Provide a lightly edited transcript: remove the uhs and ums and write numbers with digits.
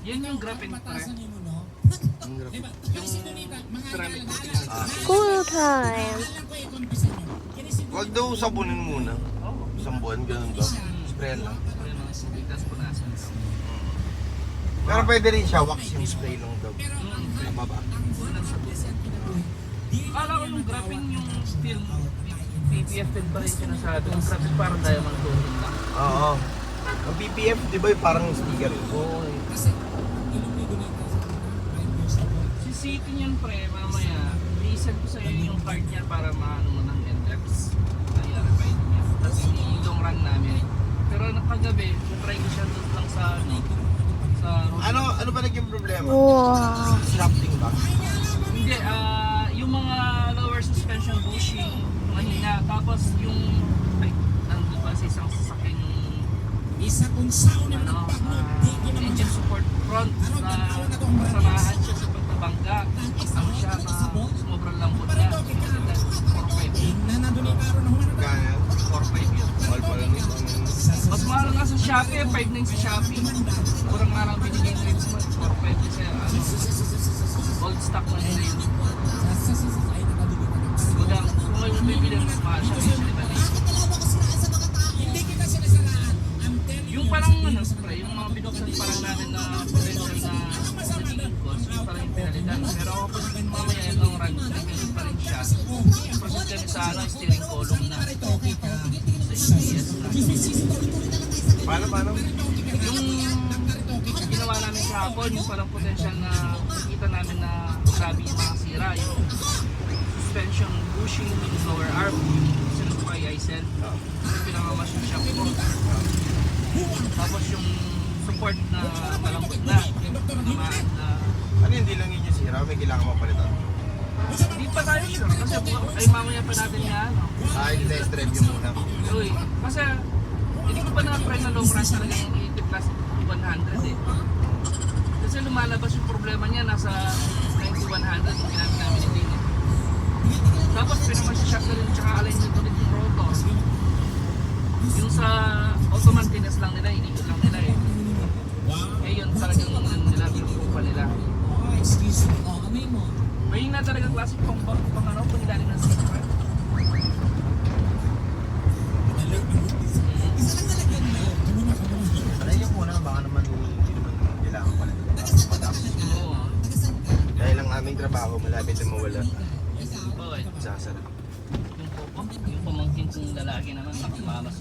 Yun yung graphene pre. Ang grabe. Yung ceramic coating. Cool time. Wag daw sabunin muna. Oo. Isang buwan, ganun ba? Spray lang. Ayun mga sibitas punasan. Pero pwede rin siya, waxing spray lang daw. Mababa. Akala ko yung graphene yung film PPF din pa rin sinasabi. Yung graphene parang diamond coating lang. Oo. Ang PPF, di ba yung parang sticker yun? Oo. Si City niyan pre, mamaya, i-send ko sa'yo yung card niya para maano mo ng NX na i-verify niya. Tapos yung long run namin. Pero nakagabi, try ko siya doon lang sa Ano ba naging problema? Wow. Shafting ba? Hindi, yung mga lower suspension bushing, mahina. Tapos yung, nandun pa sa isang sasakyan yung engine support front na masamahan siya sa pagkabangga. Ano siya, sobrang lambot niya. 4.5. Gaya. 4.5 yun. All pala nung Mas mahal nga sa Shopee, 5.9 sa Shopee. Kurang nga lang binigay na rin sa 4.5 kasi old stock na nila yun. Kung may bibili, mas mahal siya. Yung parang spray, yung mga binuksan parang namin na potential na nagiging cost, yung parang yung pinalitan. Pero ako po mamaya yung long run, nagiging pa rin siya. Proceed kami sa steering column na sa ABS na. Paano? Yung ginawa namin kahapon, yung parang potential na nakita namin na grabe yung mga sira, yung suspension bushing, yung lower arm, yung sinunod ko kay Aisel, yung pinamamas yung shock mo. Tapos yung support na malambot na, namaan na. Ano hindi lang yun yung sira? May kailangan mapalitan. Hindi pa tayo sure, kasi ay mamaya pa natin nga ano. Test drive yun muna. Uy, kasi hindi ko pa na-try na long run talaga yung 80 plus 100 eh. Kasi lumalabas yung problema niya, nasa 90-100 yung ginamit namin ni Dino. Tapos pinamasyashot na rin, tsaka alignment ulit yung rotor. Yung sa auto maintenance lang nila, inikot lang nila eh. Eh yun talagang ano nila, binuko pa nila. May na talaga classic pang ano, pangilalim ng seat. Ano yung muna, baka naman hindi naman kailangan palitan. Oo. Dahil ang aming trabaho, malapit na mawala. Okay. Sasara. Yung pamangkin kong lalaki naman, nakamamas